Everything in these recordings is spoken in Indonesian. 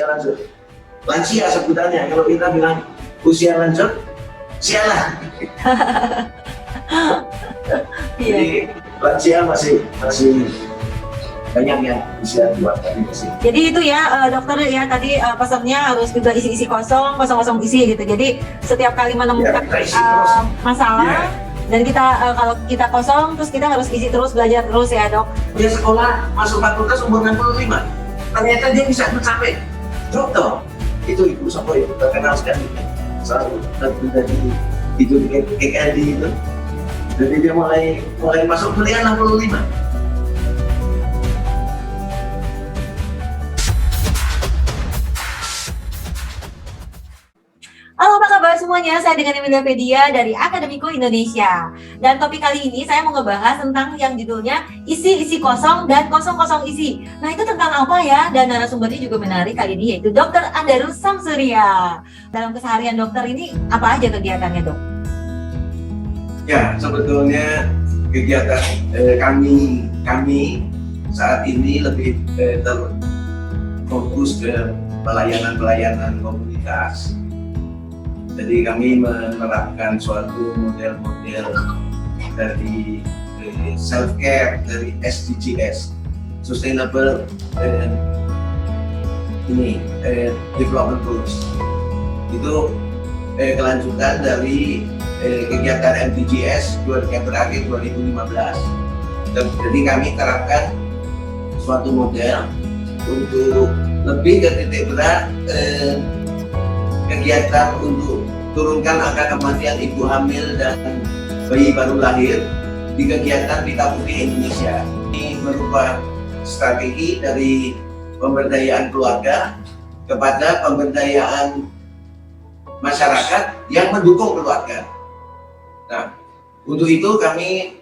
lanjut. Lansia sebutannya, kalau kita bilang usia lanjut, sialan. Jadi lansia masih banyak yang usia tua tadi masih. Jadi itu ya dokter ya tadi pesannya harus juga isi kosong isi gitu. Jadi setiap kali menemukan masalah dan kita kalau kita kosong terus kita harus isi terus, belajar terus ya dok. Dia sekolah masuk fakultas umur 65, ternyata dia bisa mencapai dokter. Itu Ibu Sopoy terkenal sekali, salah satu dari itu KKD itu. Jadi dia mulai masuk kuliah 65. Halo, apa kabar semuanya? Saya dengan Emilia Pedia dari Akademiko Indonesia. Dan topik kali ini saya mau ngebahas tentang yang judulnya isi kosong dan kosong isi. Nah, itu tentang apa ya? Dan narasumbernya juga menarik kali ini, yaitu Dr. Andarus Samsurya. Dalam keseharian dokter ini apa aja kegiatannya, dok? Ya, sebetulnya kegiatan kami saat ini lebih terfokus ke pelayanan komunitas. Jadi kami menerapkan suatu model-model dari self care, dari SDGs, Sustainable Development Goals. Itu kelanjutan dari kegiatan MDGs yang berakhir 2015. Jadi kami terapkan suatu model untuk lebih ke titik berat kegiatan untuk turunkan angka kematian ibu hamil dan bayi baru lahir di kegiatan Pita Putih Indonesia. Ini berupa strategi dari pemberdayaan keluarga kepada pemberdayaan masyarakat yang mendukung keluarga. Nah, untuk itu kami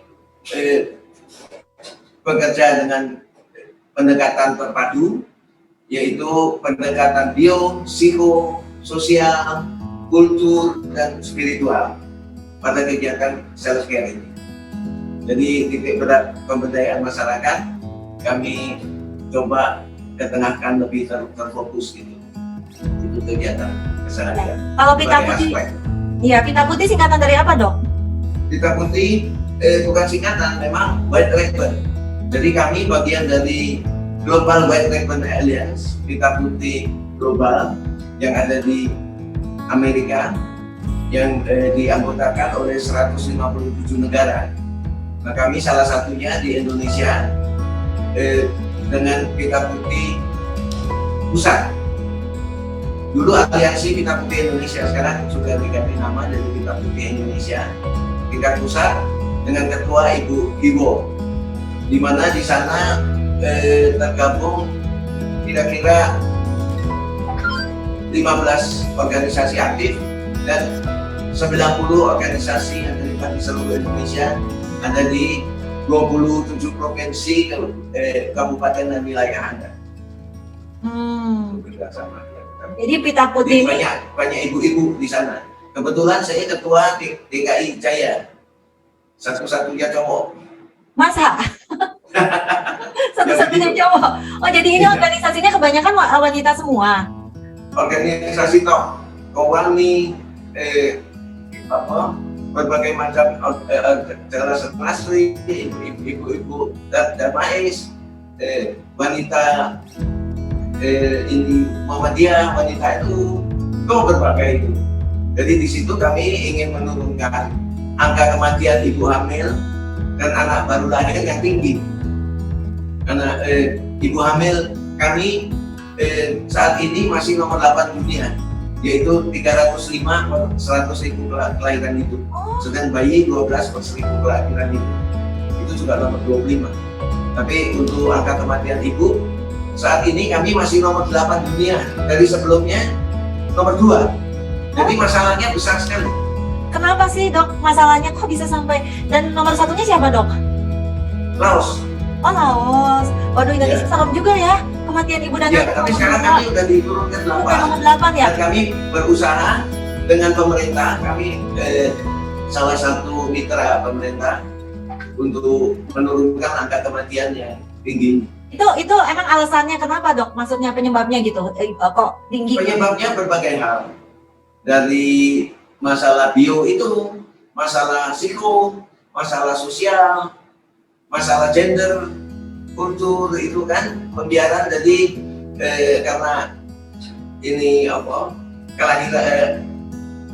bekerja dengan pendekatan terpadu, yaitu pendekatan sosial, kultur, dan spiritual pada kegiatan self care ini. Jadi titik berat pemberdayaan masyarakat kami coba ketengahkan lebih terfokus gitu. Itu kegiatan keseharian. Kalau Pita Putih, iya Pita Putih singkatan dari apa, dok? Pita Putih bukan singkatan, memang White Ribbon. Jadi kami bagian dari Global White Ribbon Alliance, Pita Putih Global yang ada di Amerika, yang dianggotakan oleh 157 negara. Nah, kami salah satunya di Indonesia dengan Pita Putih Pusat. Dulu Aliansi Pita Putih Indonesia, sekarang sudah diganti nama dari Pita Putih Indonesia. Tingkat pusat dengan ketua Ibu Hiwo, di mana di sana tergabung kira-kira 15 organisasi aktif dan 90 organisasi yang terlibat di seluruh Indonesia, ada di 27 provinsi, kabupaten dan wilayah Anda. Jadi Pita Putih ini banyak ibu-ibu di sana. Kebetulan saya ketua DKI Jaya, satu-satunya cowok. Masa? Satu-satunya cowok. Oh, jadi ini organisasinya kebanyakan wanita semua. Organisasi Kowani, berbagai macam cara sermasri, ibu-ibu Darmais, wanita ini Muhammadiyah, wanita itu berbagai itu. Jadi di situ kami ingin menurunkan angka kematian ibu hamil dan anak baru lahir yang tinggi. Karena ibu hamil kami saat ini masih nomor 8 dunia, yaitu 305 per 100.000 kelahiran hidup. Sedang bayi 12 per 1.000 kelahiran hidup. Itu juga nomor 25. Tapi untuk angka kematian ibu, saat ini kami masih nomor 8 dunia. Dari sebelumnya nomor 2. Jadi masalahnya besar sekali. Kenapa sih, dok? Masalahnya kok bisa sampai, dan nomor satunya siapa, dok? Laos. Oh, Laos. Waduh, Indonesia serem juga ya. Kematian ibu dan anak. Tapi sekarang kami udah diturunkan 8 ya. Dan kami berusaha dengan pemerintah, kami salah satu mitra pemerintah untuk menurunkan angka kematian yang tinggi. Itu emang alasannya kenapa, Dok? Maksudnya penyebabnya gitu, kok tinggi? Penyebabnya berbagai hal. Dari masalah bio itu, masalah psiko, masalah sosial, masalah gender, kultur itu kan pembiaran. Jadi karena ini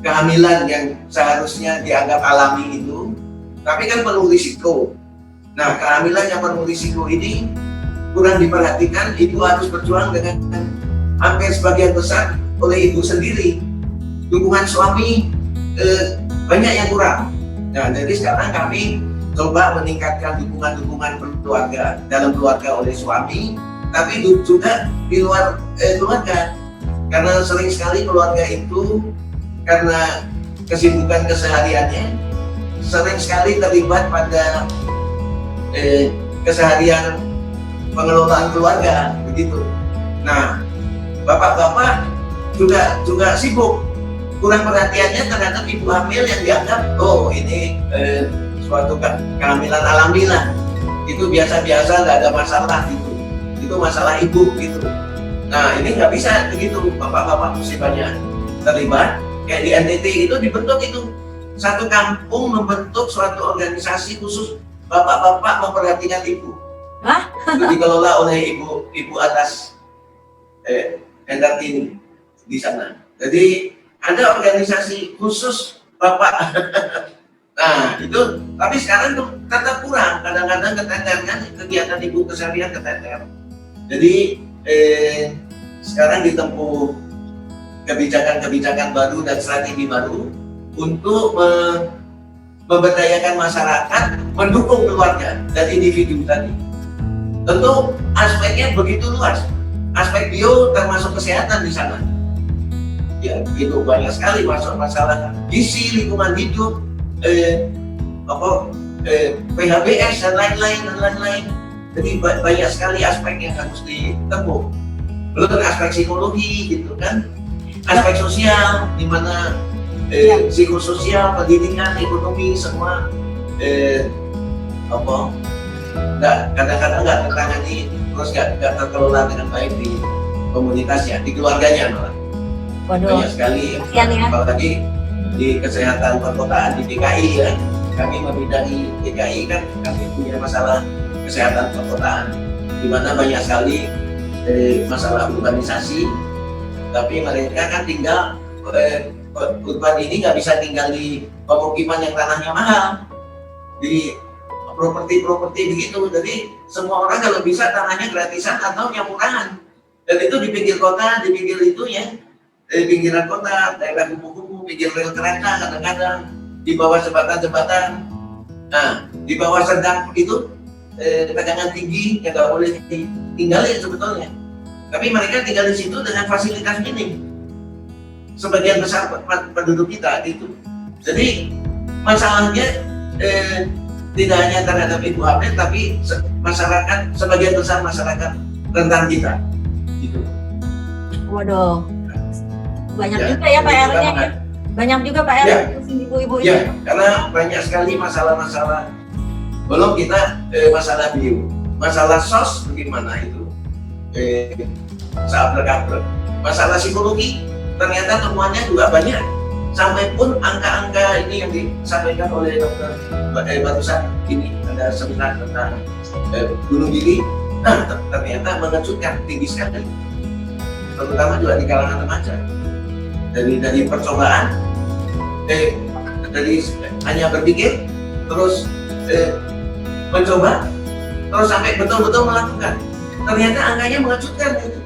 kehamilan yang seharusnya dianggap alami itu, tapi kan penuh risiko. Nah, kehamilan yang penuh risiko ini kurang diperhatikan. Ibu harus berjuang dengan hampir sebagian besar oleh ibu sendiri. Dukungan suami banyak yang kurang. Nah, jadi sekarang kami coba meningkatkan dukungan keluarga, dalam keluarga oleh suami, tapi juga di luar keluarga. Karena sering sekali keluarga itu karena kesibukan kesehariannya sering sekali terlibat pada keseharian pengelolaan keluarga begitu. Nah, bapak-bapak juga sibuk, kurang perhatiannya terhadap ibu hamil yang dianggap ini suatu kehamilan alami lah, itu biasa-biasa, nggak ada masalah gitu, itu masalah ibu gitu. Nah, ini nggak bisa begitu, bapak-bapak mesti banyak terlibat. Kayak di NTT itu dibentuk itu satu kampung, membentuk suatu organisasi khusus bapak-bapak memperhatikan ibu. Hah? Itu dikelola oleh ibu atas Endartini di sana. Jadi ada organisasi khusus bapak. Nah itu, tapi sekarang tuh tetap kurang, kadang-kadang keteter kan kegiatan ibu keseharian keteter. Jadi sekarang ditempuh kebijakan-kebijakan baru dan strategi baru untuk memberdayakan masyarakat, mendukung keluarga dan individu tadi. Tentu aspeknya begitu luas. Aspek bio termasuk kesehatan di sana. Ya, itu banyak sekali masalah gizi, lingkungan hidup, PHBS dan lain-lain. Jadi banyak sekali aspek yang harus ditempuh. Belum aspek psikologi gitu kan, aspek sosial, di mana psikososial, pendidikan, ekonomi, semua kadang-kadang nggak tertangani, terus nggak terkelola dengan baik di komunitasnya, di keluarganya malah. Waduh. Banyak sekali, apalagi di kesehatan perkotaan di DKI ya. Kami membidangi DKI kan, kami punya masalah kesehatan perkotaan, di mana banyak sekali masalah urbanisasi, tapi mereka kan tinggal urban ini nggak bisa tinggal di pemukiman yang tanahnya mahal, di properti begitu. Jadi semua orang kalau bisa tanahnya gratisan atau yang murahan, dan itu di pinggir kota, di pinggir itu ya, di pinggiran kota, daerah kumuh-kumuh, pinggir rel kereta, kadang-kadang di bawah jembatan-jembatan. Nah, di bawah sedang itu tegangan tinggi yang nggak boleh ditinggalin sebetulnya, tapi mereka tinggal di situ dengan fasilitas minim. Sebagian besar penduduk kita itu. Jadi masalahnya tidak hanya terhadap ibu hamil, tapi masyarakat, sebagian besar masyarakat rentan kita. Gitu. Waduh, banyak juga ya PR-nya. Banyak juga PR ibu-ibu ini. Ya, karena banyak sekali masalah-masalah. Belum kita masalah bio, masalah sos bagaimana itu, sabrek-abrek. Masalah psikologi ternyata temuannya juga banyak. Sampai pun angka-angka ini yang disampaikan oleh dokter barusan ini, ada seminar tentang bunuh diri. Nah, ternyata mengejutkan, tinggi sekali, terutama juga di kalangan remaja. Dari percobaan, dari hanya berpikir, terus mencoba, terus sampai betul-betul melakukan. Ternyata angkanya mengejutkan itu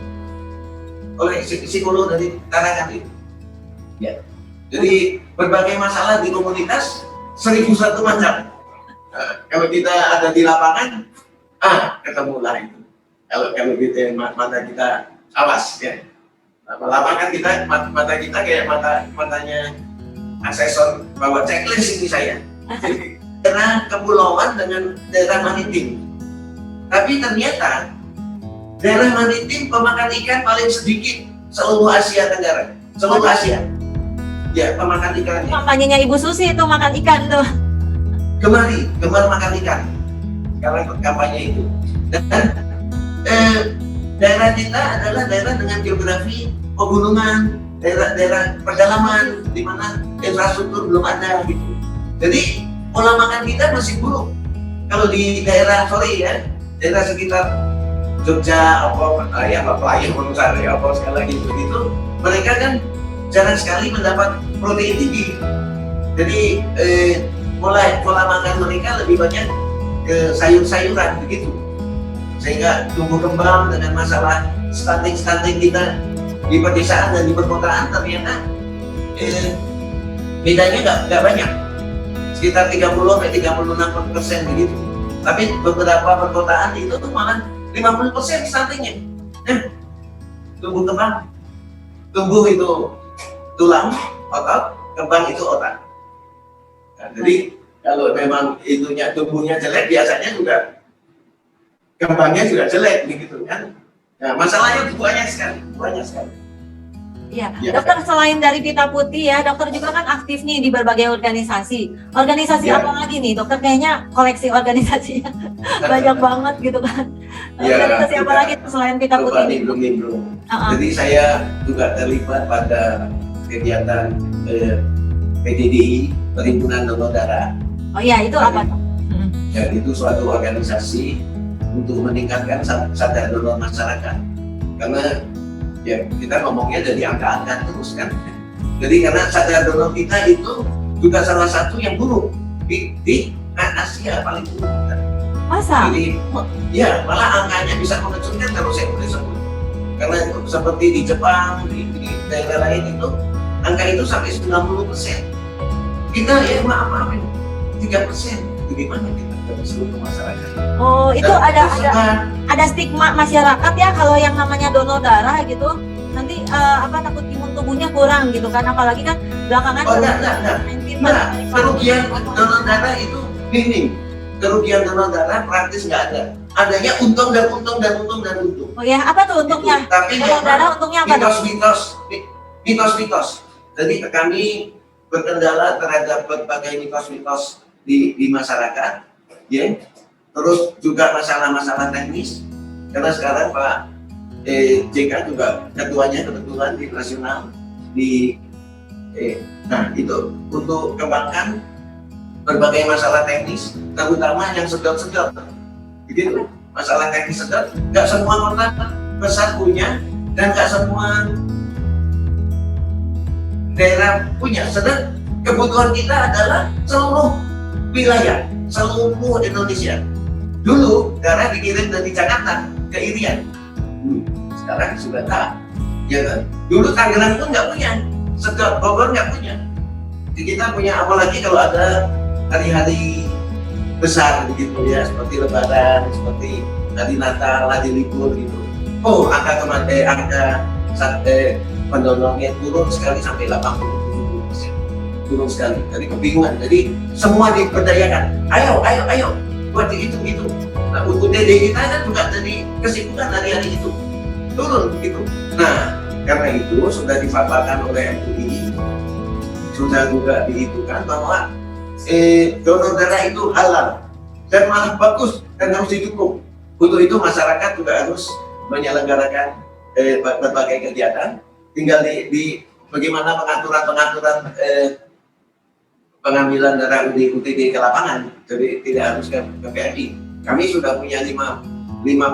oleh psikolog dari kalangan itu. Ya. Jadi berbagai masalah di komunitas 1001 macam. Kalau kita ada di lapangan, ketemulah itu. Kalau kita mata kita awas ya. Lama-lama kan kita mata kita kayak matanya asesor bawa checklist ini saya. Jadi, daerah kepulauan dengan daerah maritim. Tapi ternyata daerah maritim pemakan ikan paling sedikit seluruh Asia Tenggara, seluruh Asia. Ya, pemakan ikannya. Kampanyenya Ibu Susi itu makan ikan tuh. Gemar makan ikan. Sekarang kampanye itu. Dan daerah kita adalah daerah dengan geografi pegunungan, daerah pedalaman di mana infrastruktur belum ada gitu. Jadi pola makan kita masih buruk. Kalau di daerah daerah sekitar Jogja Pelayan Wonosari segala gitu, mereka kan jarang sekali mendapat protein tinggi. Jadi pola makan mereka lebih banyak ke sayur-sayuran begitu, sehingga tumbuh kembang dengan masalah stunting kita di pedesaan dan di perkotaan ternyata bedanya nggak banyak, sekitar 30-36% begitu. Tapi beberapa perkotaan itu tuh malah 50% stuntingnya. Tumbuh kembang, tumbuh itu tulang, otot, kembang itu otak. Nah, jadi kalau memang tumbuhnya jelek, biasanya juga kembangnya juga jelek begitu kan. Nah, masalahnya banyak sekali. Iya, Ya, dokter selain dari Pita Putih ya, dokter juga kan aktif nih di berbagai organisasi. Organisasi Ya. apa lagi nih? Dokter kayaknya koleksi organisasinya banyak banget gitu kan. Ya, Organisasi apa kita lagi selain Pita Putih? nimbrung. Jadi saya juga terlibat pada kegiatan PDDI, Perhimpunan Donor Darah. Oh iya, itu apa? Ya, itu suatu organisasi untuk meningkatkan sadar donor masyarakat. Karena ya kita ngomongnya dari angka-angka terus kan. Jadi karena sadar donor kita itu juga salah satu yang buruk di Asia paling buruk. Masa? Jadi ya malah angkanya bisa mengejutkan kalau saya boleh sebut. Karena seperti di Jepang, di daerah lain itu angka itu sampai 90%. Kita ya maafin 3%. Bagaimana kita ke seluruh masyarakat? Oh, itu Dan ada stigma masyarakat ya kalau yang namanya donor darah gitu. Nanti takut imun tubuhnya kurang gitu kan, apalagi kan belakangan kerugian donor darah itu minim. Kerugian donor darah praktis nggak ada. Adanya untung. Oh ya, apa tuh untungnya? Tapi Donor darah untungnya apa dong? mitos. Jadi kami berkendala terhadap berbagai mitos di masyarakat, ya. Terus juga masalah-masalah teknis. Karena sekarang Pak JK juga ketuanya kebetulan di nasional nah itu untuk kembangkan berbagai masalah teknis, terutama yang sedot begitu. Masalah teknis sedot nggak semua kota besar punya dan nggak semua daerah punya. Sedang kebutuhan kita adalah seluruh wilayah, seluruh Indonesia. Dulu darah dikirim dari Jakarta ke Irian, sekarang sudah tak, ya kan? Dulu Tangerang pun nggak punya, sedot Bogor nggak punya. Jadi kita punya, apalagi kalau ada hari-hari besar begitu ya, seperti Lebaran, seperti hari Natal, hari libur gitu. Oh, angka pendonornya turun sekali sampai 87%, turun sekali. Jadi kebingungan. Jadi semua diberdayakan. Ayo, buat itu. Nah, untuk DD kita kan juga dari kesibukan hari-hari itu turun gitu. Nah, karena itu sudah difatwakan oleh MUI, sudah juga dihitung bahwa donor darah itu halal dan malah bagus dan harus didukung. Untuk itu masyarakat juga harus menyelenggarakan berbagai kegiatan. Tinggal di bagaimana pengaturan pengambilan darah UTD ke lapangan, jadi tidak harus ke PMI. Kami sudah punya 5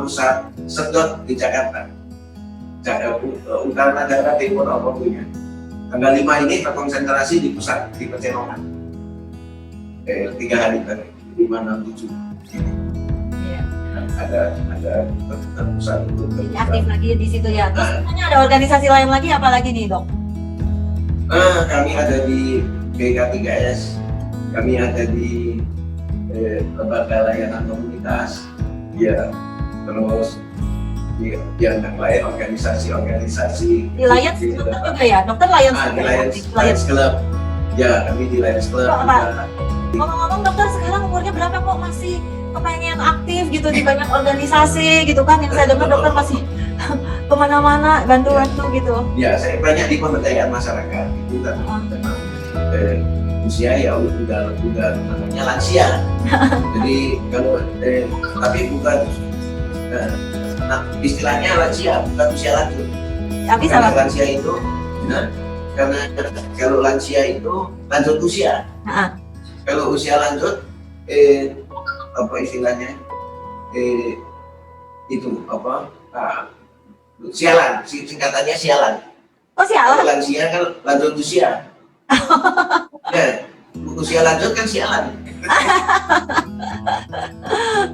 pusat sedot di Jakarta, Utara, Daerah, Timur, punya. Tanggal 5 ini terkonsentrasi di pusat di Pecenongan. 3 hari tadi, 5, 6, 7. Ada pusat untuk aktif lagi di situ ya. Terus ada organisasi lain lagi, apa lagi nih dok? Kami ada di BK3S, kami ada di lembaga layanan komunitas, ya, terus di yang lain organisasi Di Lions dokter juga ya, dokter Lions di juga. Lions Club, ya kami di Lions Club. Ngomong-ngomong dokter sekarang umurnya berapa kok masih kepengen aktif gitu di banyak organisasi gitu kan? Yang saya dengar dokter masih kemana-mana bantu-bantu gitu. Ya, saya banyak di pemberdayaan masyarakat itu kan memang usia ya udah namanya lansia. Jadi kalau tapi bukan istilahnya lansia, bukan usia lanjut. Habis Karena apa? lansia itu, nah, karena kalau lansia itu lanjut usia. Nah, Kalau usia lanjut, apa istilahnya? Itu apa? Sialan, singkatannya sialan. oh sialan. Kalau lansia kan lanjut usia. Ya, usia lanjut kan sialan.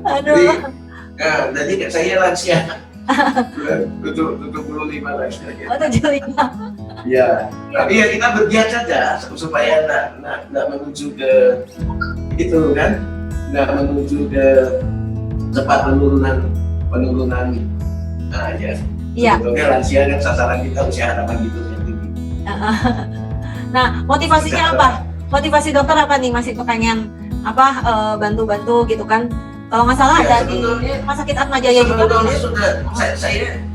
Aduh. Jadi saya lansia. 75 lah istilahnya. Oh 75. Ya, tapi ya kita bergiat saja supaya nggak menuju ke itu kan, nggak menuju ke cepat penurunan. Nah ya, Iya. sebetulnya lansia kan sasaran kita usia harapan hidup yang tinggi. Nah, motivasinya apa? Motivasi dokter apa nih? Masih kepengen apa bantu-bantu gitu kan? Kalau nggak salah Ya, ada di Rumah Sakit Atma Jaya juga. Sebetulnya sudah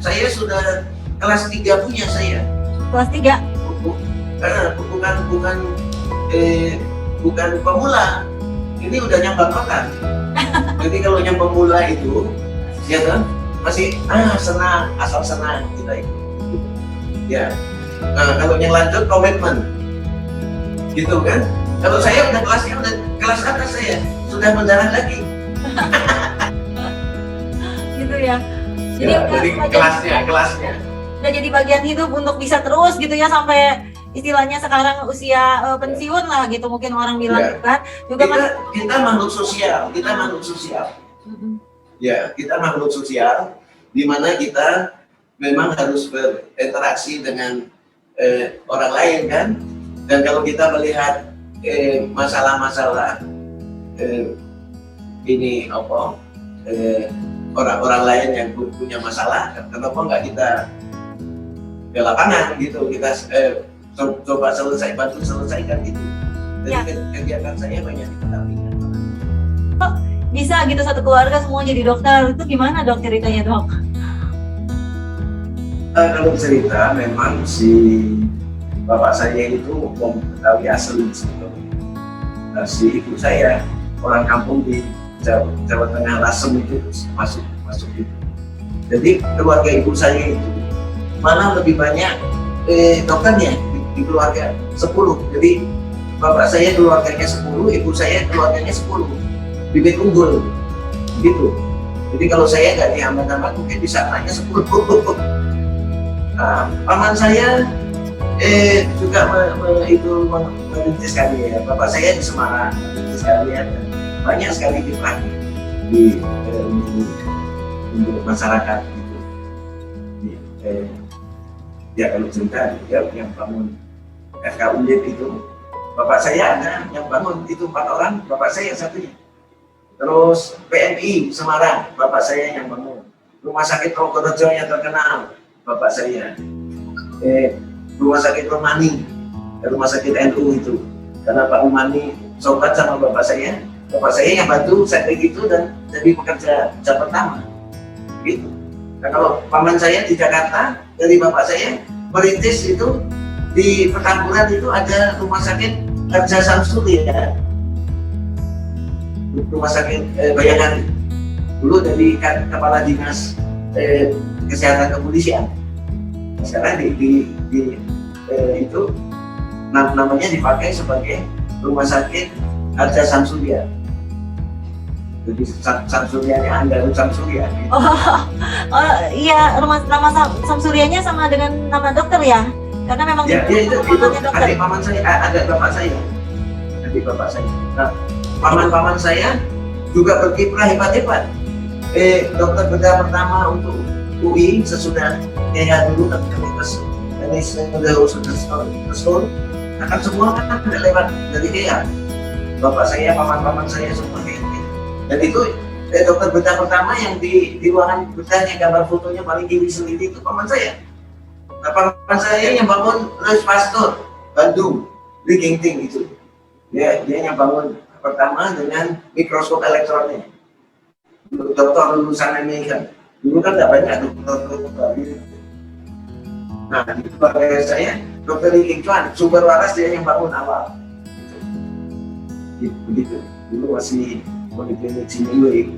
saya sudah kelas 3 punya saya. Kelas 3. Bukan pemula. Ini udah nyambang kotak. Jadi kalau yang pemula itu, ya kan, masih senang, asal senang kita ikut. Ya. Nah, kalau yang lanjut komitmen, gitu kan? Kalau saya udah kelas atas saya sudah mendarat lagi. Gitu ya. Jadi Ya, udah jadi kelasnya. udah jadi bagian hidup untuk bisa terus gitu ya sampai istilahnya sekarang usia pensiun lah gitu mungkin orang bilang Ya. gitu kan. Juga Kita makhluk sosial, Mm-mm. Ya, kita makhluk sosial di mana kita memang harus berinteraksi dengan orang lain kan. Dan kalau kita melihat masalah-masalah ini apa orang-orang lain yang punya masalah, kenapa nggak kita ke lapangan gitu, kita coba bantu selesaikan gitu. Jadi Ya. kegiatan saya banyak dipendampingan. Bisa gitu satu keluarga semua jadi dokter, itu gimana dok ceritanya dok? Kalau cerita memang si bapak saya itu Betawi asli sebetulnya. Si ibu saya orang kampung di Jawa Tengah, Lasem itu masuk itu. Jadi keluarga ibu saya itu malah lebih banyak dokternya di keluarga 10. Jadi bapak saya keluarganya 10, ibu saya keluarganya 10. Bibit unggul gitu. Jadi kalau saya nggak dihambat-hambat mungkin bisa tanya 10. Nah, paman saya juga merintis kali ya. Bapak saya di Semarang merintis kali ya. Banyak sekali diperangi untuk masyarakat gitu. Ya kalau cerita dia yang bangun FKUD itu, bapak saya ada yang bangun itu 4 orang, bapak saya yang satunya. Terus PMI Semarang, bapak saya yang bangun. Rumah sakit Progorejo yang terkenal, bapak saya. Rumah sakit Romani, rumah sakit NU itu. Karena Pak Umani sobat sama bapak saya yang bantu saya gitu dan jadi pekerja jam pertama. Gitu. Nah kalau paman saya di Jakarta, dari bapak saya merintis itu di Petamburan itu ada rumah sakit Kerja Samsuri ya. Rumah sakit Bayangkari dulu jadi kepala dinas kesehatan kepolisian. Sekarang itu namanya dipakai sebagai rumah sakit Arja Samsuria. Jadi Samsurianya Andalu Samsuria. Gitu. Iya nama Samsurianya sama dengan nama dokter ya? Karena memang ya, itu dokter. adik paman saya, ada bapak saya. Nah, paman saya juga berkiprah hebat-hebat. Dokter bedah pertama untuk UI sesudah ya dulu kan ini sudah akan semua kan tidak lewat dari dia. Bapak saya, paman saya semua kayak gitu. Dan itu dokter bedah pertama yang di ruangan bedahnya gambar fotonya paling kiri sendiri itu paman saya. Nah, paman saya yang bangun Res Pastor Bandung di Ginting itu. Dia yang bangun pertama dengan mikroskop elektronik. Dokter lulusan Amerika. Dulu kan tidak banyak dokter gitu. Nah, di keluarga saya, Dr. Li King Chuan, sumber waras dia yang bangun awal. Begitu. Dulu masih Poliklinik Siniwe.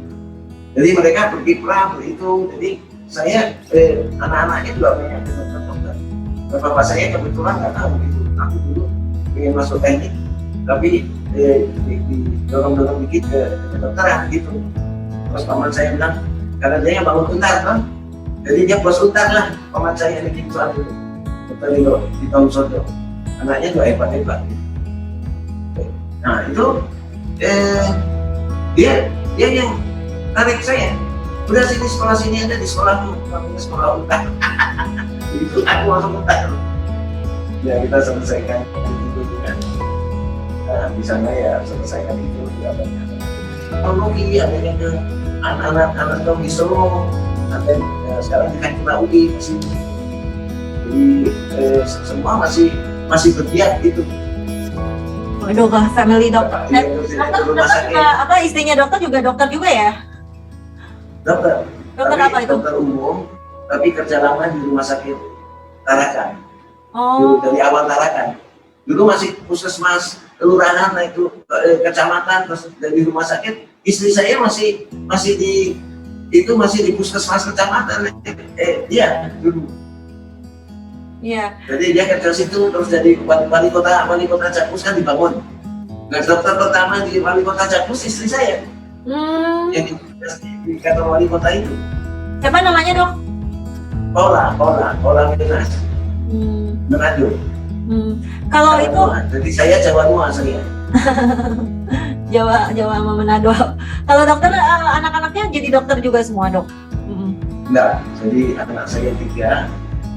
Jadi mereka berkiprah itu. Jadi saya anak-anaknya juga banyak dokter. Bapak saya kebetulan nggak tahu gitu. Aku dulu ingin masuk teknik, tapi didorong-dorong dikit ke kedokteran gitu. Terus paman saya bilang, karena dia yang bangun untar kan, jadi dia bos untar lah. Paman saya ini gitu dulu, dokter di Tom Sodo, anaknya juga hebat-hebat. Gitu. Nah itu dia yang tarik saya. Udah sini sekolah sini ada di sekolahmu, kamu sekolah untar. Itu aku langsung untar. Ya kita selesaikan itu kan. Nah, di sana ya selesaikan itu juga banyak. Teknologi adanya ke anak-anak di Solo, nanti sekarang kita kena UI di sini. Jadi semua masih bergiat gitu. Waduh, family dokter. Dokter juga, apa istrinya dokter juga ya? Dokter. Dokter tapi apa itu? Dokter umum, tapi kerja lama di rumah sakit Tarakan. Oh. Dulu dari awal Tarakan. Dulu masih puskesmas, kelurahan, nah itu kecamatan, terus dari rumah sakit. Istri saya masih di puskesmas kecamatan. Dia dulu. Iya. Jadi dia kerja situ, terus jadi wali kota Cakus kan dibangun. Nah, dokter pertama di wali kota Cakus istri saya. Yang di kantor wali kota itu. Siapa namanya, Dok? Paula Minas. Manado. Kalau itu jadi saya Jawa Nua saya. Jawa sama Manado. Kalau dokter anak-anaknya jadi dokter juga semua, Dok? Enggak, jadi anak saya 3,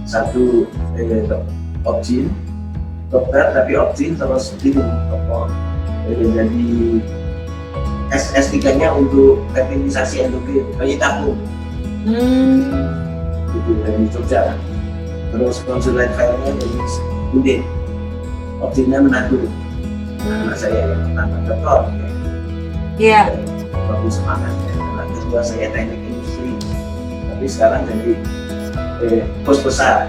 1 opsin dokter tapi opsin terus ini jadi S3-nya untuk teknisasi endokrin bayi tabung. Itu dari Jogja. Terus konsulen filenya dari Udin. Opsinya Manado. Anak saya yang pertama dokter. Iya. Bagus semangat. Anak kedua saya teknik industri. Tapi sekarang jadi pos besar.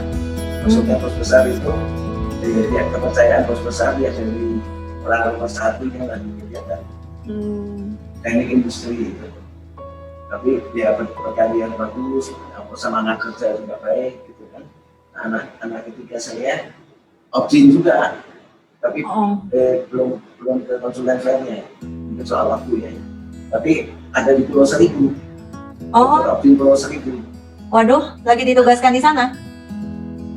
Maksudnya pos besar itu dia kepercayaan pos besar dia dari orang nomor 1 yang lagi kegiatan teknik industri gitu. Tapi dia berkarya bagus, semangat kerja juga baik gitu kan. Anak ketiga saya opsin juga, tapi belum ke konsulen fairnya, itu soal waktu ya. Tapi ada di Pulau Seribu. Opsin Pulau Seribu. Waduh, lagi ditugaskan di sana?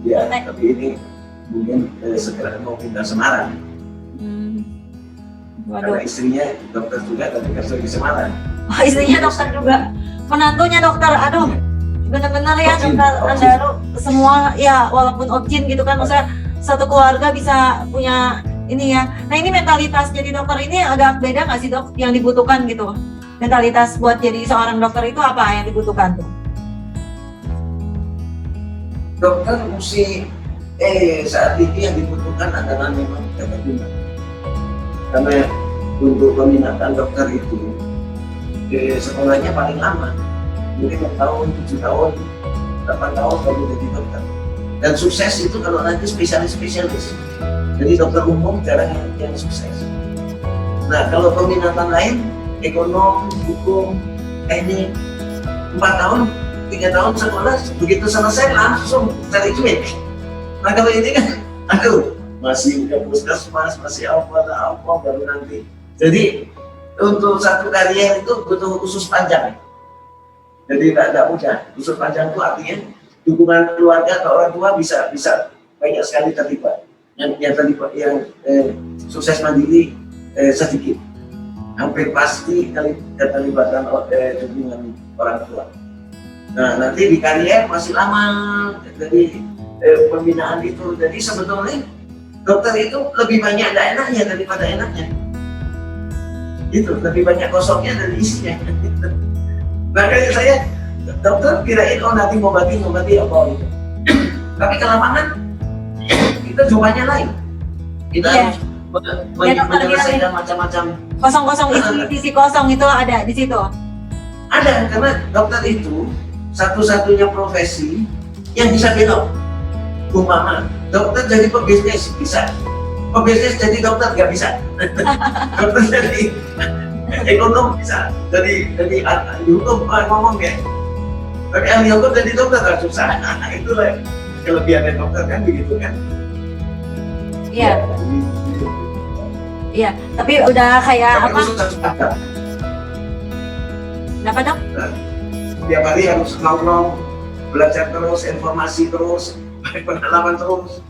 Ya, tapi ini mungkin segera mau pindah Semarang. Waduh. Karena istrinya dokter juga, tapi kerja di Semarang. Oh, istrinya dokter juga, menantunya dokter. Aduh, benar-benar ya dokter Andaru semua ya, walaupun opsin gitu kan, maksudnya satu keluarga bisa punya ini ya. Nah ini mentalitas jadi dokter ini agak beda nggak sih, Dok, yang dibutuhkan gitu? Mentalitas buat jadi seorang dokter itu apa yang dibutuhkan tuh? Dokter mesti saat ini yang dibutuhkan adalah memang keterbukaan. Karena untuk peminatan dokter itu sekolahnya paling lama, mungkin 6 tahun, 7 tahun, 8 tahun baru jadi dokter. Dan sukses itu kalau nanti spesialis. Jadi dokter umum jarang yang sukses. Nah kalau peminatan lain, ekonom, hukum, teknik, 4 tahun, 3 tahun sekolah, begitu selesai langsung cari duit. Nah kalau ini kan, masih udah puskesmas, masih apa baru nanti. Jadi untuk satu karier itu butuh usus panjang. Jadi tidak mudah. Usus panjang itu artinya dukungan keluarga atau orang tua bisa banyak sekali terlibat. Yang terlibat, yang sukses mandiri sedikit. Hampir pasti keterlibatan dukungan orang tua. Nah nanti di karier masih lama dari pembinaan itu. Jadi sebetulnya dokter itu lebih banyak ada enaknya daripada enaknya. Itu lebih banyak kosongnya dari isinya. Makanya saya dokter kirain nanti ngobati apa gitu. Tapi ke lapangan kita jumlahnya lain. Kita harus menyelesaikan macam-macam. Kosong isi kosong itu ada di situ. Ada, karena dokter itu satu-satunya profesi yang bisa belok. Umpama dokter jadi pebisnis bisa, pebisnis jadi dokter nggak bisa. Dokter jadi ekonom bisa, jadi hukum ngomong ya. Tapi ahli hukum jadi dokter kan susah. Itulah kelebihannya dokter kan begitu kan. Iya. Gitu. Iya, tapi udah kayak Tapi apa? susah. Kenapa dok? Tiap hari harus nongkrong, belajar terus, informasi terus, pengalaman terus.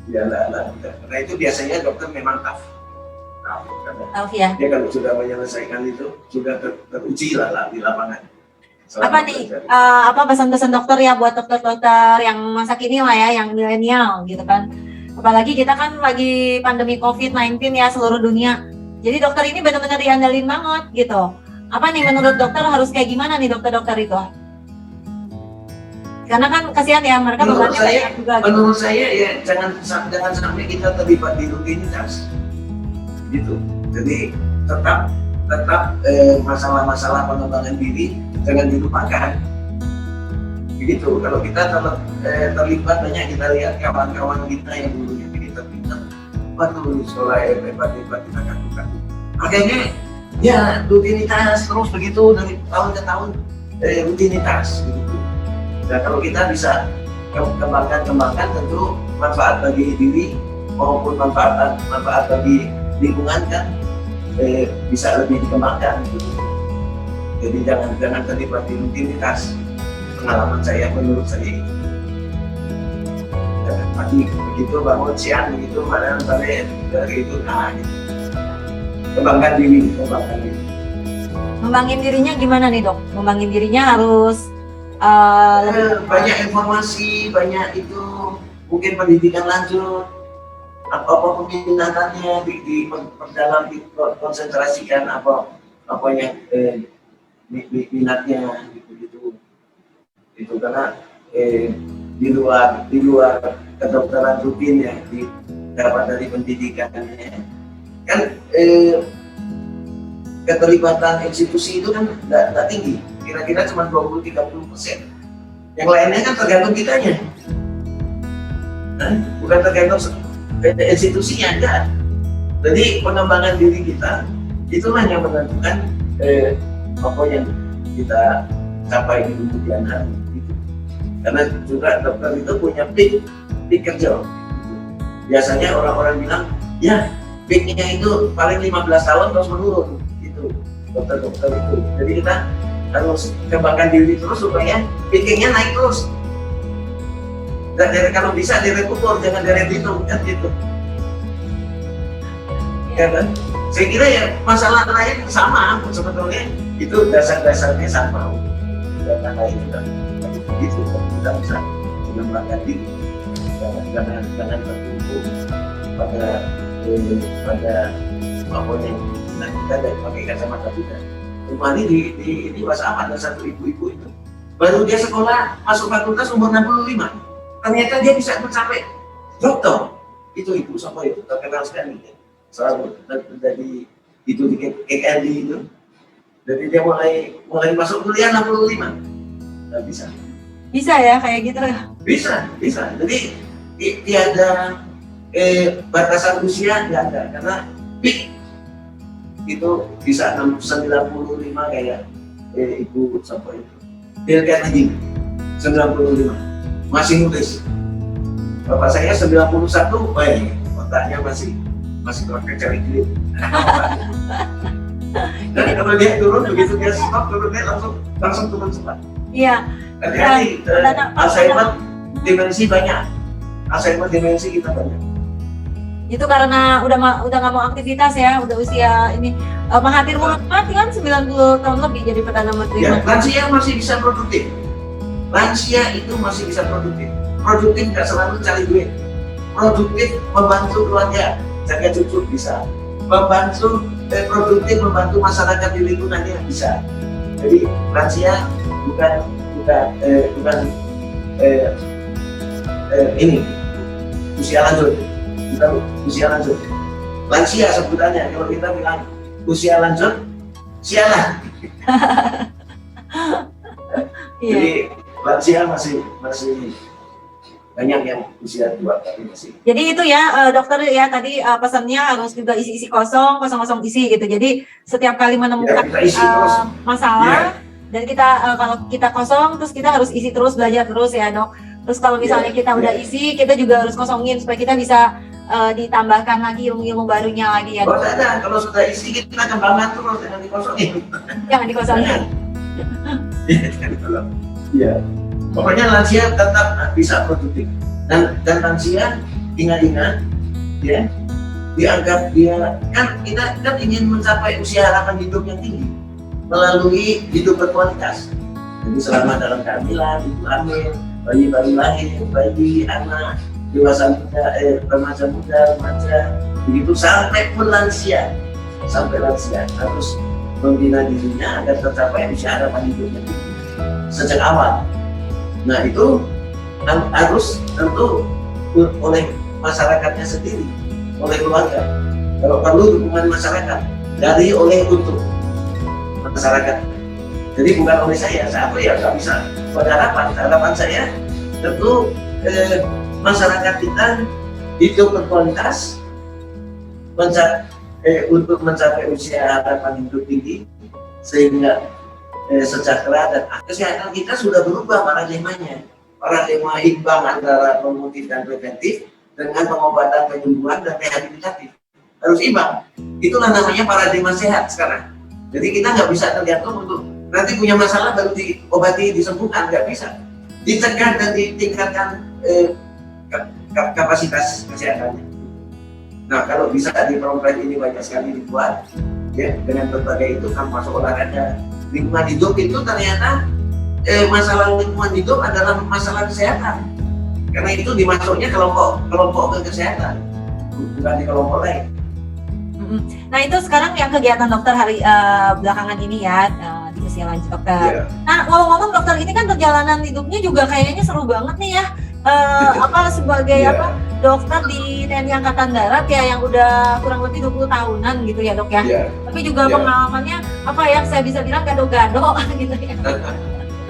Ya lah. Karena itu biasanya dokter memang tough. Tahu ya. Dia kalau sudah menyelesaikan itu sudah teruji lah di lapangan. Apa nih apa pesan-pesan dokter ya buat dokter-dokter yang masa kini lah ya, yang milenial gitu kan. Apalagi kita kan lagi pandemi COVID-19 ya seluruh dunia. Jadi dokter ini benar-benar diandalin banget gitu. Apa nih menurut dokter harus kayak gimana nih dokter-dokter itu? Karena kan kasihan ya mereka bebannya banyak juga. Gitu. Menurut saya ya jangan sampai kita terlibat di rutinitas. Gitu. Jadi tetap masalah-masalah pengembangan diri jangan dilupakan. Begitu. Kalau kita terlibat banyak, kita lihat kawan-kawan kita yang dulunya pintar-pintar, waktu sekolah hebat kita kaku-kaku. Akhirnya ya rutinitas terus begitu dari tahun ke tahun, rutinitas begitu. Nah kalau kita bisa kembangkan tentu manfaat bagi diri maupun manfaat bagi lingkungan kan bisa lebih dikembangkan gitu. Jadi jangan terlibat di rutinitas. Pengalaman saya menurut saya pagi begitu bangun siang begitu malam balik dari itu gitu. Kembangkan diri. Ngembangin dirinya gimana nih dok? Ngembangin dirinya harus banyak informasi, banyak itu mungkin pendidikan lanjut, apa peminatannya diperdalam, dikonsentrasikan apa yang minatnya gitu. Itu karena di luar kedokteran rutin yang didapat dari pendidikannya kan keterlibatan institusi itu kan tidak tinggi, kira-kira cuma 20-30%. Yang lainnya kan tergantung kitanya, bukan tergantung institusinya enggak. Jadi pengembangan diri kita itulah yang menentukan apa yang kita capai di kemudian hari gitu. Karena juga dokter itu punya peak kerja gitu. Biasanya orang-orang bilang ya peaknya itu paling 15 tahun terus menurun gitu dokter-dokter itu. Jadi kita harus kembangkan diri terus supaya peaknya naik terus. Dan kalau bisa direkuper, jangan dihitung kan gitu. Ya kan? Saya kira ya masalah lain sama sebetulnya, itu dasar-dasarnya sama. Data lain juga begitu, kita bisa mengembangkan diri. Jangan tertumpu pada apa yang kita dan pakai kacamata kita. Kemarin di WhatsApp ada satu ibu-ibu itu baru dia sekolah masuk fakultas umur 65, ternyata dia bisa mencapai dokter. Itu ibu siapa itu terkenal sekali ya. Selalu dari itu di KKD itu. Jadi dia mulai masuk kuliah 65. Nggak bisa. Bisa ya kayak gitu? Bisa. Jadi tiada batasan usia nggak ada, karena peak itu bisa 95 kayak ibu siapa itu. Dia lihat lagi 95 masih nulis. Bapak saya 91, baik otaknya masih terkejar duit. Dan kalau dia turun begitu dia stop turun dia langsung turun cepat. Iya. Hati-hati, Alzheimer demensi banyak. Alzheimer demensi kita banyak. Itu karena udah nggak mau aktivitas ya, udah usia ini. Mahathir Muhammad kan 90 tahun lebih jadi Perdana Menteri. Ya, lansia masih bisa produktif. Lansia itu masih bisa produktif. Produktif nggak selalu cari duit. Produktif membantu keluarga, jaga cucu bisa. Produktif membantu masyarakat di lingkungannya bisa. Jadi lansia bukan ini usia lanjut, bukan usia lanjut. Lansia sebutannya, kalau kita bilang usia lanjut, sialan. Jadi lansia masih banyak yang usia tua tapi masih. Jadi itu ya dokter ya tadi pesannya harus juga isi kosong isi gitu. Jadi setiap kali menemukan ya, masalah Dan kita kalau kita kosong, terus kita harus isi terus, belajar terus ya dok. Terus kalau misalnya kita udah isi, kita juga harus kosongin supaya kita bisa ditambahkan lagi ilmu-ilmu barunya lagi ya dok. Kalau sudah isi kita kembangkan terus, jangan dikosongin. Jangan dikosongin. Iya. Pokoknya lansia tetap bisa produktif. Dan lansia ingat-ingat, ya, dianggap dia kan kita kan ingin mencapai usia harapan hidup yang tinggi melalui hidup berkualitas. Jadi selama dalam kehamilan, ibu hamil, bayi baru lahir, bayi anak, dewasa muda, remaja muda, remaja, begitu sampai pun lansia, harus membina dirinya agar tercapai usia harapan hidupnya tinggi sejak awal. Nah itu harus tentu oleh masyarakatnya sendiri, oleh keluarga. Kalau perlu dukungan masyarakat dari oleh untuk masyarakat. Jadi bukan oleh saya ya nggak bisa. Pada harapan saya tentu masyarakat kita hidup berkualitas untuk mencapai usia harapan hidup tinggi sehingga sejahtera dan kesehatan kita sudah berubah paradigmanya. Paradigma imbang antara promotif dan preventif dengan pengobatan, penyembuhan dan rehabilitatif harus imbang. Itulah namanya paradigma sehat sekarang. Jadi kita nggak bisa tergantung untuk nanti punya masalah baru diobati, disembuhkan, nggak bisa. Dicegah dan ditingkatkan kapasitas kesehatannya. Nah kalau bisa di program ini banyak sekali dibuat, ya dengan berbagai itu kan masuk olahraga, lingkungan hidup itu ternyata masalah lingkungan hidup adalah masalah kesehatan. Karena itu dimasuknya kelompok ke kesehatan, bukan di kelompok lain. Nah itu sekarang yang kegiatan dokter hari belakangan ini ya di usia lanjut dokter. Yeah. Nah ngomong-ngomong dokter ini kan perjalanan hidupnya juga kayaknya seru banget nih ya. Sebagai dokter di TNI Angkatan Darat ya yang udah kurang lebih 20 tahunan gitu ya dok ya. Tapi juga pengalamannya saya bisa bilang gado-gado gitu ya.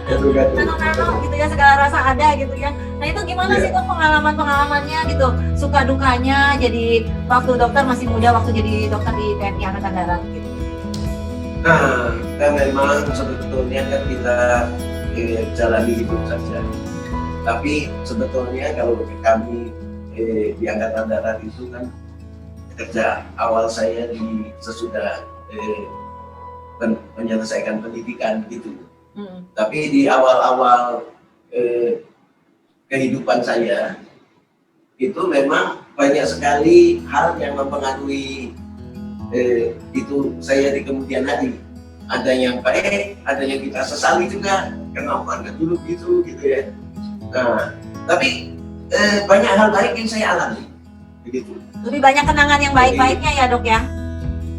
Nano gitu ya, segala rasa ada gitu ya. Nah itu gimana sih dok pengalamannya gitu, suka dukanya jadi waktu dokter masih muda, waktu jadi dokter di TNI Angkatan Darat gitu. Nah, kan memang sebetulnya kan kita jalani hidup saja. Tapi sebetulnya kalau kami di Angkatan Darat itu kan kerja awal saya sesudah menyelesaikan pendidikan gitu. Tapi di awal-awal kehidupan saya itu memang banyak sekali hal yang mempengaruhi itu saya di kemudian hari. Ada yang baik, ada yang kita sesali juga, kenapa nggak dulu gitu ya. Nah, tapi banyak hal baik yang saya alami, begitu. Lebih banyak kenangan yang baik-baiknya ya dok ya.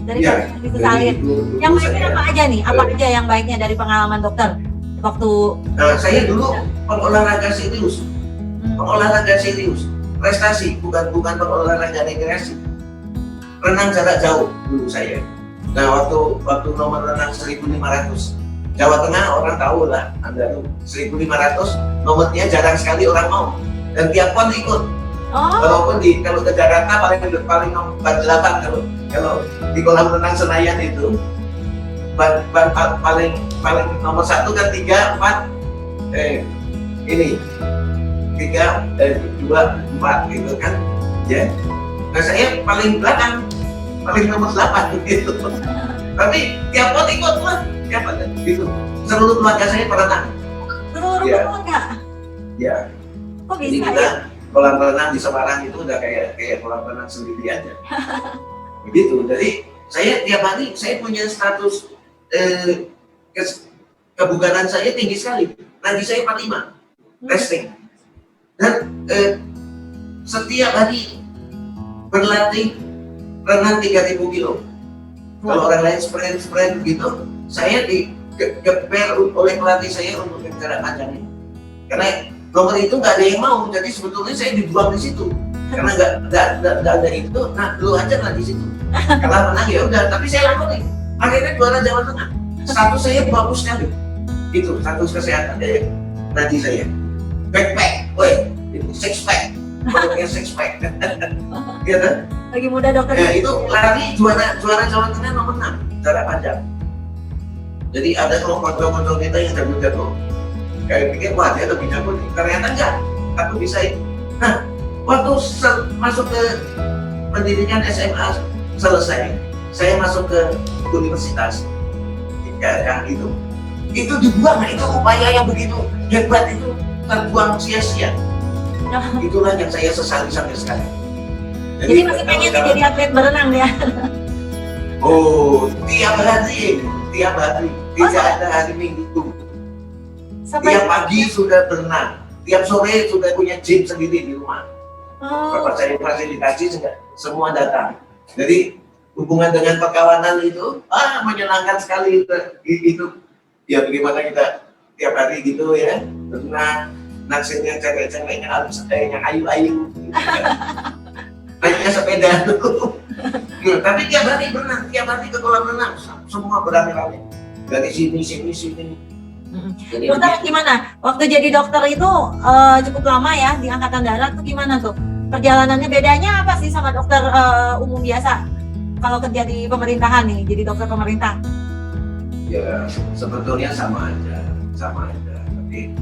Dari yang disesalin. Yang baiknya apa aja nih? Apa aja yang baiknya dari pengalaman dokter waktu? Nah, saya dulu pengolahraga serius, prestasi, bukan pengolahraga rekreasi. Renang jarak jauh dulu saya. Nah, waktu nomor renang 1.500, Jawa Tengah orang tahu lah, Anda tuh 1.500 nomornya jarang sekali orang mau, dan tiap pon ikut. Walaupun kalau ke Jakarta paling nomor 8 kalau di kolam renang Senayan itu paling nomor 1 kan 3, 4 3, 2, 4 gitu kan ya. Nah saya paling belakang, paling nomor 8 gitu. Tapi tiap pon ikut lah, gitu. Seluruh keluarga saya berenang. Seluruh keluarga? Ya. Kok bisa kita, ya? Kolam renang di Semarang itu udah kayak kolam renang sendiri aja. Begitu. Jadi saya tiap hari saya punya status kebugaran saya tinggi sekali. Nanti saya 45 testing. Dan setiap hari berlatih renang 3.000 kilo. Kalau orang lain sprint gitu, saya digeber oleh pelatih saya untuk jarak panjang ini. Karena nomor itu nggak ada yang mau, jadi sebetulnya saya dibuang di situ. Karena nggak ada itu, nah lu aja lah di situ. Kalau menang ya udah, tapi saya lakukan. Akhirnya juara Jawa Tengah. Status saya bagus sekali. Itu status kesehatan nanti saya. Backpack, itu six pack. Pokoknya six pack. Gitu. Lagi muda dokter. Ya, itu lari juara Jawa Tengah nomor 6 jarak panjang. Jadi ada kelompok-kelompok kita yang jago-jago. Kayak pikir, wah dia lebih jago nih. Ternyata enggak, aku bisa itu. Nah, waktu masuk ke pendidikan SMA selesai, saya masuk ke universitas. Yang itu dibuang, itu upaya yang begitu hebat itu terbuang sia-sia. Itulah yang saya sesali sampai sekarang. Jadi masih pengen jadi atlet berenang ya? Oh, tiap hari, tidak ada hari Minggu. Tiap pagi sudah berenang, tiap sore sudah punya gym sendiri di rumah. Bapak saya fasilitasi semua datang. Jadi hubungan dengan perkawanan itu menyenangkan sekali itu. Ya bagaimana kita tiap hari gitu ya berenang, naksirnya cewek-ceweknya halus, yang ayu-ayu. Naiknya sepeda dulu. Tapi tiap hari berenang, tiap hari ke kolam renang, semua beramai-ramai. Dari sini. Jadi dokter gimana? Waktu jadi dokter itu cukup lama ya di Angkatan Darat tuh gimana tuh? Perjalanannya bedanya apa sih sama dokter umum biasa? Kalau kerja di pemerintahan nih, jadi dokter pemerintah? Ya sebetulnya sama aja. Tapi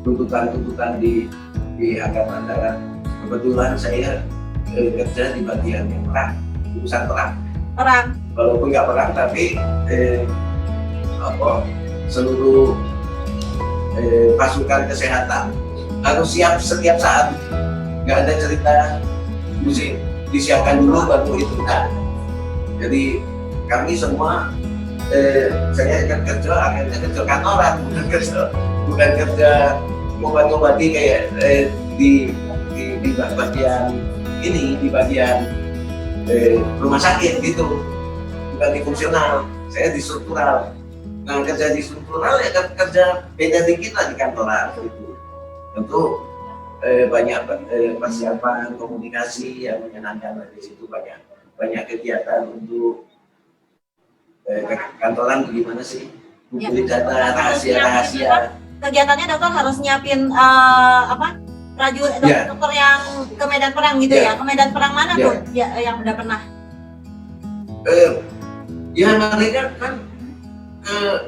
tuntutan di Angkatan Darat, kebetulan saya kerja di bagian yang perang, urusan perang. Walaupun nggak perang, tapi seluruh pasukan kesehatan harus siap setiap saat. Nggak ada cerita mesti disiapkan dulu baru itu kan. Jadi kami semua saya kan kerja akhirnya kerja kantoran, bukan kerja ngobat-ngobati kayak di bagian ini, di bagian rumah sakit gitu, bukan di fungsional. Saya di struktural. Nah, kerja di struktural ya kan kerja beda dikit lah di kantoran gitu. Tentu banyak persiapan komunikasi yang menyenangkan di situ, banyak kegiatan untuk kantoran bagaimana sih kumpulin data rahasia. Kegiatannya dokter harus nyiapin prajurit dokter yang ke medan perang gitu ya. Ke medan perang mana tuh yang udah pernah? Ya mereka kan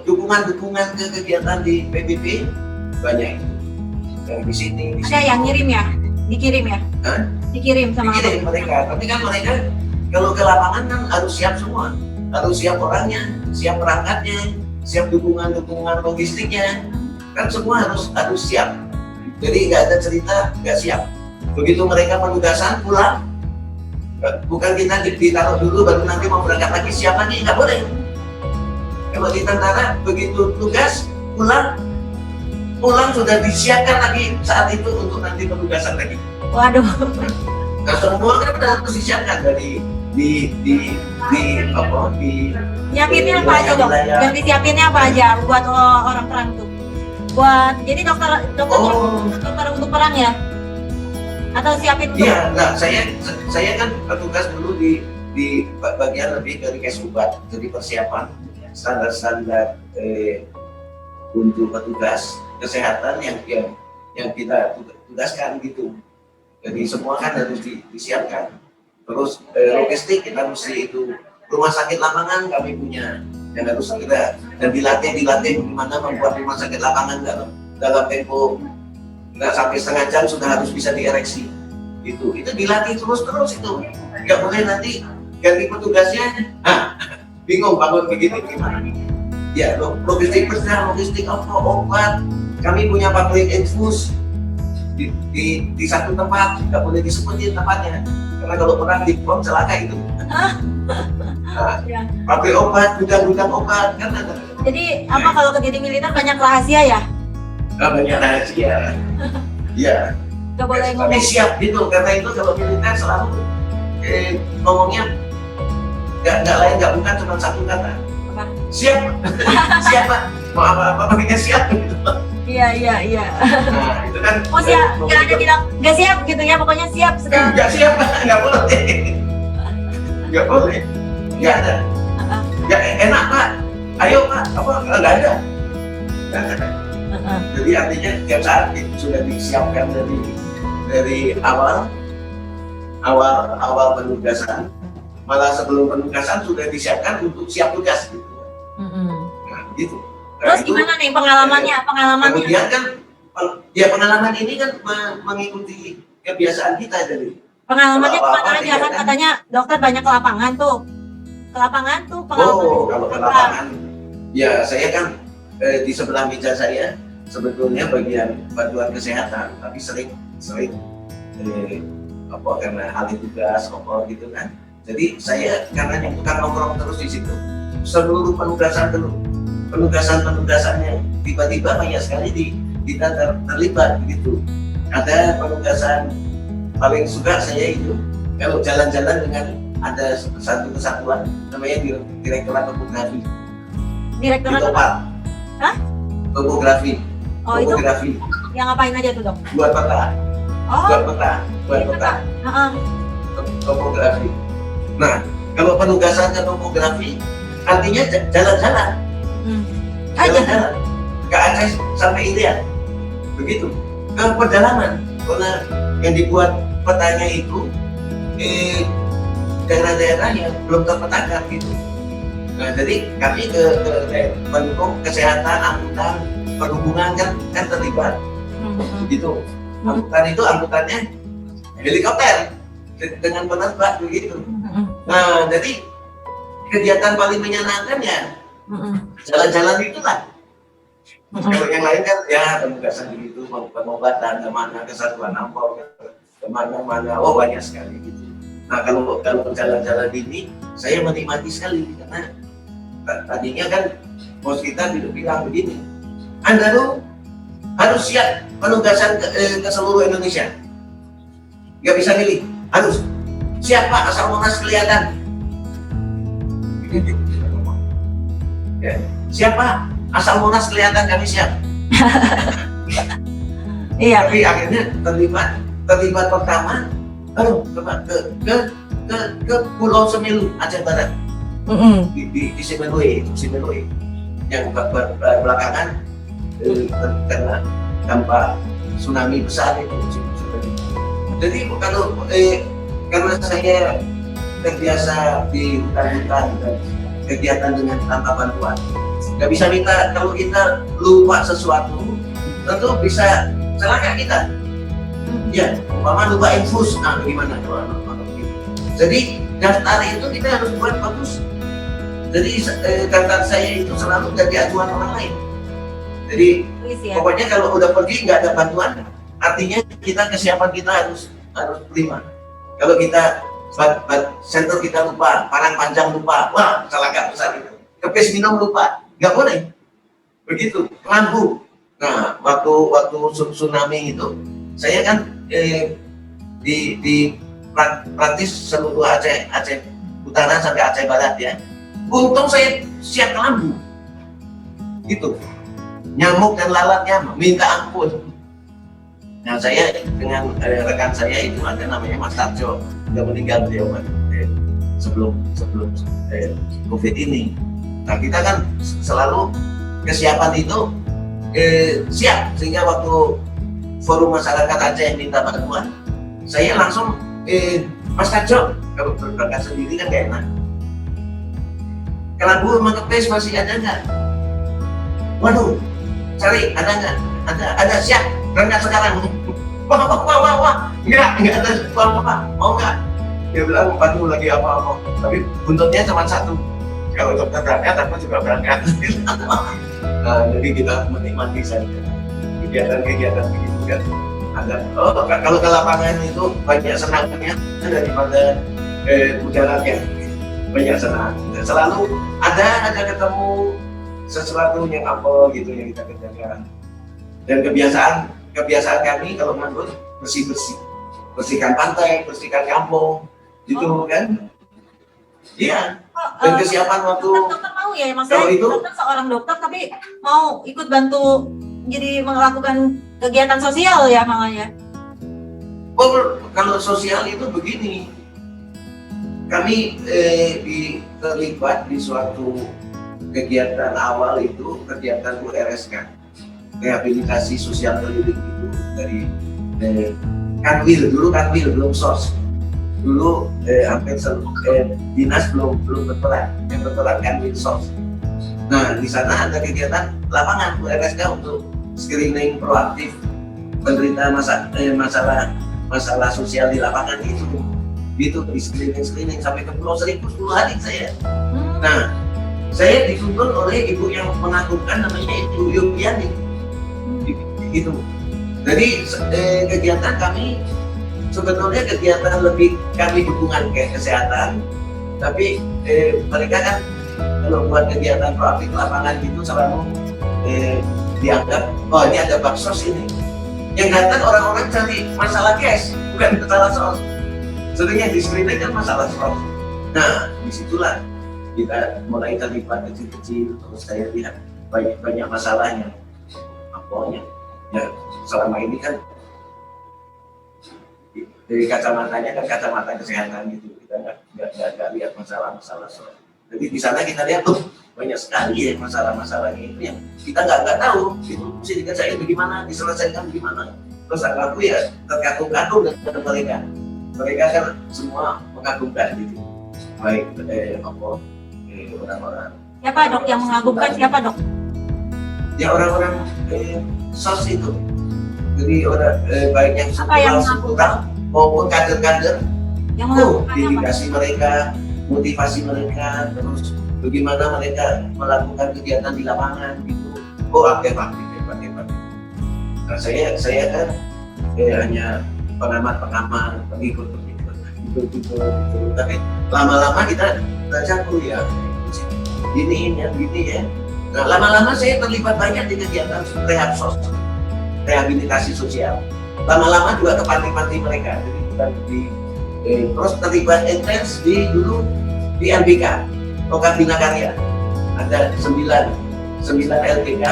dukungan ke kegiatan di PBB banyak. Yang di sini. Ada yang ngirim ya? Dikirim ya? Hah? Dikirim sama dikirim mereka. Tapi kan mereka kalau ke lapangan kan harus siap semua. Harus siap orangnya, siap perangkatnya, siap dukungan logistiknya. Kan semua harus siap. Jadi nggak ada cerita nggak siap. Begitu mereka penugasan pulang, bukan kita ditaruh dulu baru nanti mau berangkat lagi siap lagi, nggak boleh. Kalau di tentara begitu tugas pulang sudah disiapkan lagi saat itu untuk nanti penugasan lagi. Waduh. Nah, semua kan harus disiapkan dari nyiapinnya apa aja dok? Yang disiapinnya apa aja buat orang perang tuh? Buat jadi dokter untuk perang ya? Atau siapin untuk? Iya, nah saya kan petugas dulu di bagian lebih dari Kesubat, jadi persiapan standar untuk petugas kesehatan yang kita tugaskan gitu. Jadi semua kan harus disiapkan. Terus logistik kita mesti itu rumah sakit lapangan kami punya yang harus segera dan dilatih bagaimana membuat rumah sakit lapangan dalam tempo nggak sampai setengah jam sudah harus bisa diereksi. Itu dilatih terus itu. Nggak boleh nanti ganti petugasnya, bingung bangun begini gimana? Ya logistik obat. Kami punya pabrik infus di satu tempat, nggak boleh disebutin tempatnya karena kalau perang di bom celaka itu. Pabrik obat, gudang obat kan ada. Jadi kalau kerja di militer banyak rahasia ya? Banyak rahasia. Iya. Nggak boleh ngomong. Tapi siap gitu karena itu kalau militer selalu ngomongnya nggak bukan cuma satu kata. Apa? Siap. Siap Pak. Mau apa pakainya siap gitu. Iya. Nah, itu kan siap, nggak ada bilang nggak siap gitu ya, pokoknya siap segala. Nggak siap, nggak boleh. Nggak ada. Nggak enak Pak. Ayo Pak, nggak ada. Jadi artinya tiap saat itu sudah disiapkan dari awal penugasan, malah sebelum penugasan sudah disiapkan untuk siap tugas gitu. Nah, gitu. Terus itu, gimana nih pengalamannya? Kemudian kan ya pengalaman ini kan mengikuti kebiasaan kita dari Pengalamannya Kalau kemana apa-apa aja kan kan. katanya dokter banyak ke lapangan tuh. Ke lapangan tuh pengalaman. kalau ke lapangan ya saya kan di sebelah meja saya sebetulnya bagian bantuan kesehatan, tapi sering karena alih tugas gitu kan. Jadi saya karena yang bukan nongkrong terus di situ, seluruh penugasannya tiba-tiba banyak sekali kita terlibat begitu. Ada penugasan paling suka saya itu kalau jalan-jalan dengan ada satu kesatuan namanya Direktorat Topografi. Direktorat apa? Ditopar. Hah? Topografi. Oh itu Topografi. yang ngapain aja tuh dok? Buat peta. Oh, Buat peta. Heeh. Topografi. Nah, kalau penugasan ke topografi artinya jalan-jalan. Aja. Jalan-jalan. Ke Aceh sampai Irian. Begitu. Ke perjalanan. Karena yang dibuat petanya itu daerah-daerah yang belum terpetakan gitu. Nah, jadi kami ke mendukung kesehatan, angkutan, perhubungan kan terlibat. Begitu. Angkutannya helikopter dengan penerbang begitu. Nah, jadi kegiatan paling menyenangkan ya jalan-jalan itulah. Kalau yang lain kan ya penugasan begitu, pengobatan kemana, kesatuan Ampol kemana-mana, banyak sekali gitu. Nah kalau jalan-jalan ini saya menikmati sekali karena tadinya kan bos kita bilang begini, Anda tuh harus siap penugasan ke seluruh Indonesia, nggak bisa milih, harus siap Pak asal Monas kelihatan. Ya, siapa asal Monas kelihatan kami siap. Iya. Tapi akhirnya terlibat pertama, ke Pulau Semelu Aceh Barat, di Simeluy, yang belakangan karena dampak tsunami besar itu. Jadi kalau karena saya terbiasa di hutan-hutan dan kegiatan dengan tanpa bantuan, nggak bisa minta. Kalau kita lupa sesuatu tentu bisa celaka kita. Ya, umpama lupa infus, gimana kalau jadi daftar itu kita harus buat bagus. Jadi daftar saya itu selalu jadi acuan orang lain. Jadi pokoknya kalau udah pergi nggak ada bantuan, artinya kesiapan kita harus prima. Kalau kita senter kita lupa, parang panjang lupa, wah celaka besar itu. Kepes minum lupa, nggak boleh. Begitu, lampu. Nah, waktu tsunami itu, saya kan di praktis seluruh Aceh Utara sampai Aceh Barat ya. Untung saya siap lampu. Gitu. Nyamuk dan lalatnya minta ampun. Nah, saya dengan rekan saya itu ada namanya Mas Tarjo, sudah meninggal beliau sebelum COVID ini. Nah, kita kan selalu kesiapan itu siap, sehingga waktu forum masyarakat Aceh minta bantuan, saya langsung Mas Tarjo, kalau berangkat sendiri kan gak enak. Kelambu sama kepes masih ada nggak? Waduh, cari ada nggak? Ada siap, berangkat sekarang. Wah, nggak ada apa-apa, mau nggak? Dia bilang, waduh lagi apa-apa, tapi buntutnya cuma satu. Kalau dokter berangkat, aku juga berangkat. Nah, jadi kita menikmati saja kegiatan-kegiatan begitu kan. Ada, kalau ke lapangan itu banyak senangnya daripada udaranya, banyak senang. Dan selalu ada ketemu sesuatu yang apa gitu yang kita kerjakan. Dan kebiasaan kami kalau menurut bersihkan pantai, bersihkan kampung, gitu kan? Iya. Dan kesiapan waktu dokter mau ya, maksudnya dokter seorang dokter tapi mau ikut bantu jadi melakukan kegiatan sosial ya makanya. Kalau sosial itu begini, kami terlibat di suatu kegiatan awal itu kegiatan URSK, rehabilitasi sosial keliling itu dari Kanwil, dulu Kanwil belum SOS. Dulu hampir dinas belum berperan, yang berperan Kanwil SOS. Nah, di sana ada kegiatan lapangan RSK untuk screening proaktif penderita masalah sosial di lapangan itu. Gitu di screening sampai ke Pulau Seribu 10 hari saya. Nah, saya dituntun oleh ibu yang mengagumkan namanya Ibu Yuliani. Gitu. Jadi kegiatan kami sebetulnya kegiatan lebih kami dukungan ke kesehatan, tapi mereka kan kalau buat kegiatan proaktif lapangan gitu selalu dianggap oh ini ada baksos ini. Yang datang orang-orang cari masalah cash, bukan masalah sos. Sebenarnya di screening kan masalah sos. Nah, disitulah kita mulai terlibat kecil-kecil, terus saya lihat banyak masalahnya. Pokoknya ya selama ini kan dari kacamatanya kan kacamata kesehatan gitu, kita nggak lihat masalah-masalah sos. Jadi di sana kita lihat tuh banyak sekali ya masalah-masalahnya itu yang kita nggak tahu itu mesti dikacain bagaimana, diselesaikan bagaimana. Terus aku ya terkagum-kagum dengan mereka kan semua mengagumkan gitu, baik orang-orang. Siapa dok yang mengagumkan, siapa dok? Ya orang-orang sos itu, jadi orang baik yang struktural maupun kader-kader. Yang mengagumkan dedikasi mereka, motivasi mereka, terus bagaimana mereka melakukan kegiatan di lapangan gitu. Aktif. Nah, saya kan hanya pengamat, pengikut gitu. Tapi lama-lama kita campur ya. Gini ya. Nah, lama-lama saya terlibat banyak di kegiatan rehabilitasi sosial. Lama-lama juga ke panti-panti mereka. Jadi bukan terus terlibat intens dulu di LBK, Lokal Bina Karya. Ada 9 LBK,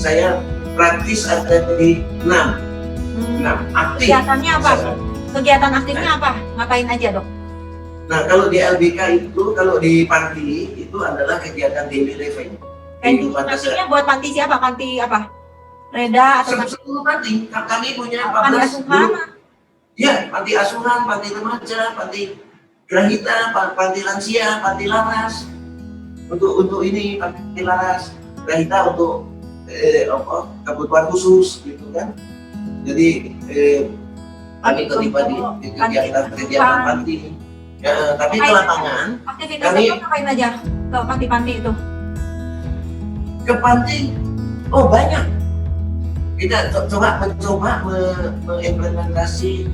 saya praktis ada di 6 aktif. Kegiatannya apa? Kegiatan aktifnya apa? Ngapain aja dok? Nah kalau di LBK itu, kalau di panti itu adalah kegiatan daily living. Pantinya buat panti siapa? Panti apa? Reda atau seluruh panti. Kami punya 14 panti asuhan? Ya, panti asuhan, panti remaja, panti grahita, panti lansia, panti laras. Untuk ini panti laras, grahita untuk kebutuhan khusus gitu kan. Jadi kami terlibat di kegiatan panti. Ya, tapi ke lapangan aktivitasnya ngapain aja ke panti-panti itu? Ke panti, banyak. Kita mencoba mengimplementasi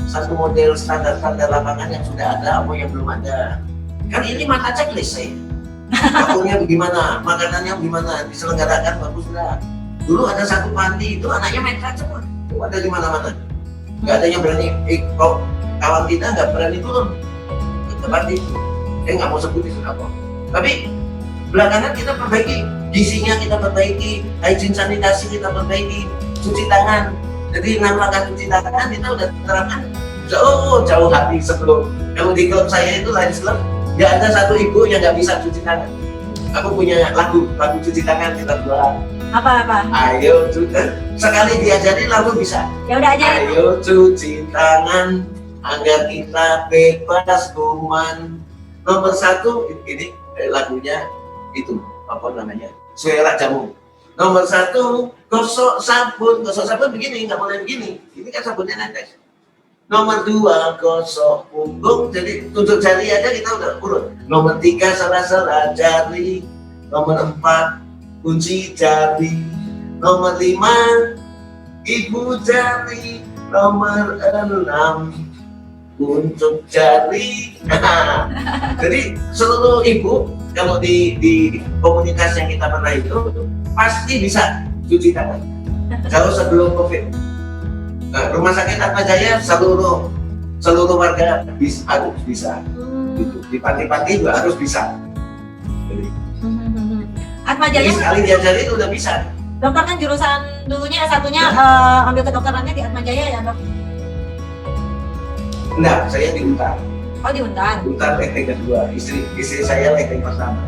satu model standar lapangan yang sudah ada atau yang belum ada. Kan ini mata checklist saya. Dapurnya bagaimana, makanannya bagaimana, diselenggarakan bagus enggak. Dulu ada satu panti itu anaknya main semua. Itu ada di mana-mana. Nggak ada yang berani, kawan kita nggak berani turun ke panti. Saya nggak mau sebut itu apa. Tapi belakangan kita perbaiki, gizinya kita perbaiki, hygiene sanitasi kita perbaiki, cuci tangan. Jadi 6 langkah cuci tangan kita udah terapkan jauh hari sebelum. Kalau di klub saya itu Lions Club, nggak ada satu ibu yang nggak bisa cuci tangan. Aku punya lagu cuci tangan kita buat. Apa? Ayo sekali diajari lalu bisa. Ya udah aja. Ayo cuci tangan agar kita bebas kuman. Nomor 1 ini lagunya itu apa namanya? Selera jamu. Nomor 1 gosok sabun begini, nggak boleh begini. Ini kan sabunnya netes. Nomor 2 gosok punggung, jadi tunjuk jari aja kita udah urut. Nomor 3 sela-sela jari. Nomor 4 kunci jari. Nomor 5 ibu jari. Nomor 6 kuncup jari. Jadi seluruh ibu kalau di komunitas yang kita pernah itu pasti bisa cuci tangan kalau sebelum COVID. Nah, Rumah Sakit Atma Jaya seluruh warga harus bisa. Gitu. Di panti-panti juga harus bisa. Jadi, Atma Jaya sekali diajari itu udah bisa. Dokter kan jurusan dulunya satunya ambil kedokterannya di Atma Jaya ya dok? Enggak, saya di Untar. Oh di Untar. Untar ranking kedua, istri saya ranking pertama.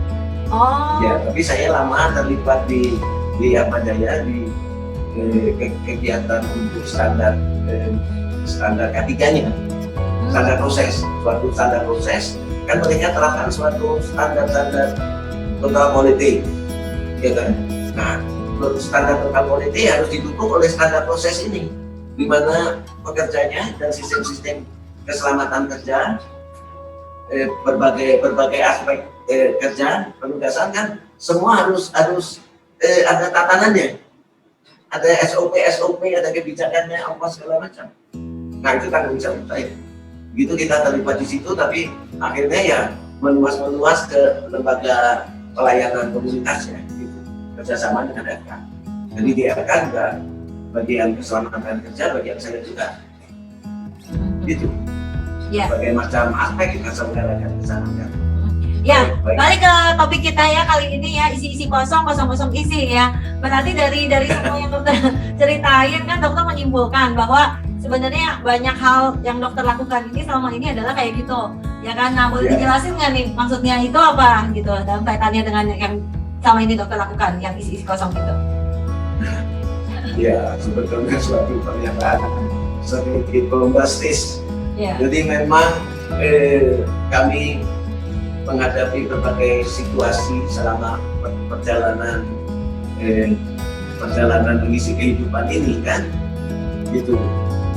Oh. Ya, tapi saya lama terlibat di Atma Jaya di kegiatan untuk standar K3-nya, standar proses, suatu standar proses kan mereka terapkan suatu standar total quality. ya kan? Nah, standar total quality harus didukung oleh standar proses ini, di mana pekerjanya dan sistem-sistem keselamatan kerja, berbagai aspek kerja penugasan kan semua harus ada tatanannya, ada SOP, ada kebijakannya, apa segala macam. Nah itu tanggung jawab saya. Gitu kita terlibat di situ, tapi akhirnya ya meluas ke lembaga pelayanan komunitasnya, gitu. Kerjasama dengan FK. Jadi di FK juga bagian keselamatan kerja, bagian saya juga. Gitu. Ya. Berbagai macam aspek kita selenggarakan ke sana kan. Ya, balik ke topik kita ya kali ini ya, isi kosong isi ya. Berarti dari semua yang dokter ceritain kan dokter menyimpulkan bahwa sebenarnya banyak hal yang dokter lakukan ini selama ini adalah kayak gitu. Ya kan, nah boleh dijelasin nggak nih maksudnya itu apa gitu dalam kaitannya dengan yang selama ini dokter lakukan yang isi kosong gitu. Ya, sebetulnya suatu pernyataan sedikit bombastis. Ya. Jadi memang kami menghadapi berbagai situasi selama perjalanan mengisi kehidupan ini kan, gitu.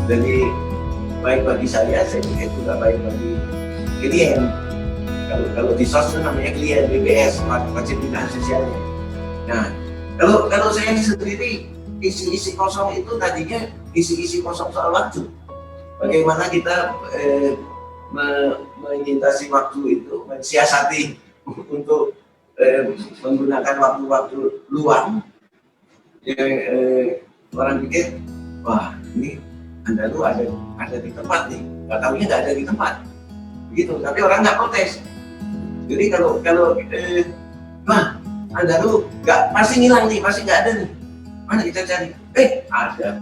Jadi baik bagi saya pikir juga baik bagi klien. Kalau di sosmed namanya klien BPS, wajib binaan sosialnya. Nah, kalau saya sendiri isi kosong itu tadinya isi kosong soal waktu. Bagaimana kita melintasi waktu itu, mensiasati untuk menggunakan waktu-waktu luang yang orang pikir, wah ini Anda tuh ada di tempat nih, nggak tahunya nggak ada di tempat, begitu. Tapi orang nggak protes. Jadi kalau wah Anda tuh nggak pasti ngilang nih, pasti nggak ada nih, mana kita cari? Ada.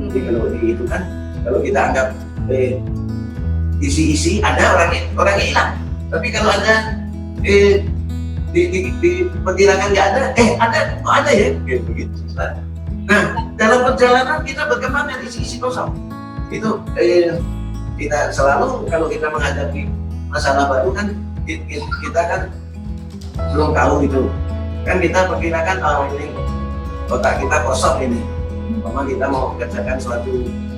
Jadi kalau itu kan, kalau kita anggap isi ada orangnya hilang. Tapi kalau ada diperkirakan nggak ada ya, begitu. Nah dalam perjalanan kita berkembang dari isi kosong itu kita selalu kalau kita menghadapi masalah baru kan kita kan belum tahu gitu kan, kita perkirakan ini otak kita kosong ini, umpama kita mau kerjakan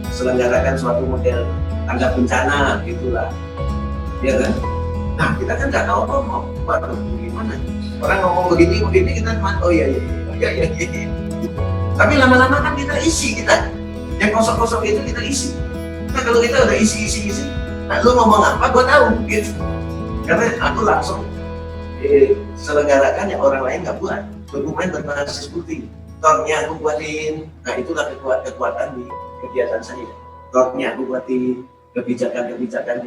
selenggarakan suatu model tanggap bencana gitulah, ya kan? Nah kita kan nggak tahu mau gimana. Orang ngomong begini kita cuma iya. Tapi lama-lama kan kita isi yang kosong itu kita isi. Nah kalau kita udah isi, nah lu ngomong apa gua tahu gitu. Karena aku langsung selenggarakan yang orang lain nggak buat. Dokumen berbasis bukti. Tornya aku buatin. Nah itulah kekuatan di kegiatan saya. Tornya aku buatin. Kebijakan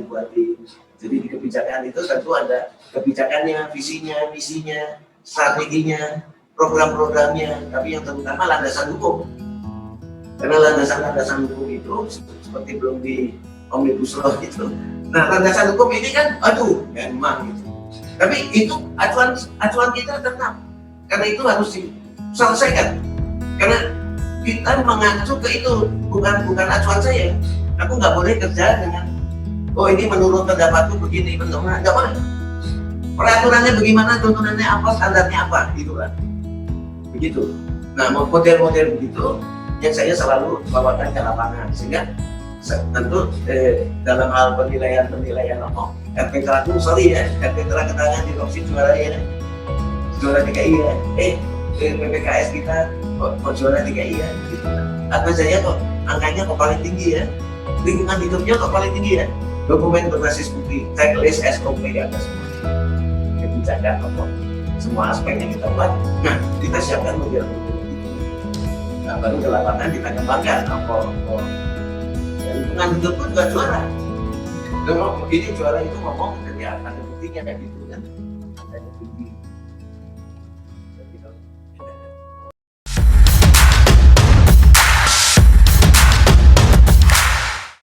dibuatin. Jadi di kebijakan itu tentu ada kebijakannya, visinya, misinya, strateginya, program-programnya, tapi yang terutama landasan hukum. Karena landasan hukum itu seperti belum di Omnibus Law gitu. Nah landasan hukum ini kan, memang gitu. Tapi itu acuan kita tetap, karena itu harus diselesaikan. Karena kita mengacu ke itu, bukan acuan saya. Aku nggak boleh kerja dengan ini menurut pendapatku begini, nggak boleh. Peraturannya bagaimana, tuntunannya apa, standarnya apa, gitu kan. Begitu. Nah model-model begitu yang saya selalu bawakan ke lapangan, sehingga tentu dalam hal penilaian RPTRA keterangan di Roksi juara DKI ya, PPKS kita juara DKI ya, gitu. Apa saya kok angkanya kok paling tinggi ya, lingkungan hidupnya kok paling tinggi ya, dokumen berbasis bukti, checklist SOP ada semua, kebijakan semua aspek yang kita buat. Nah kita siapkan model itu. Nah baru ke lapangan kita kembangkan lingkungan hidup pun juga juara. Ini juara itu ngomong dan ya ada buktinya kayak gitu kan.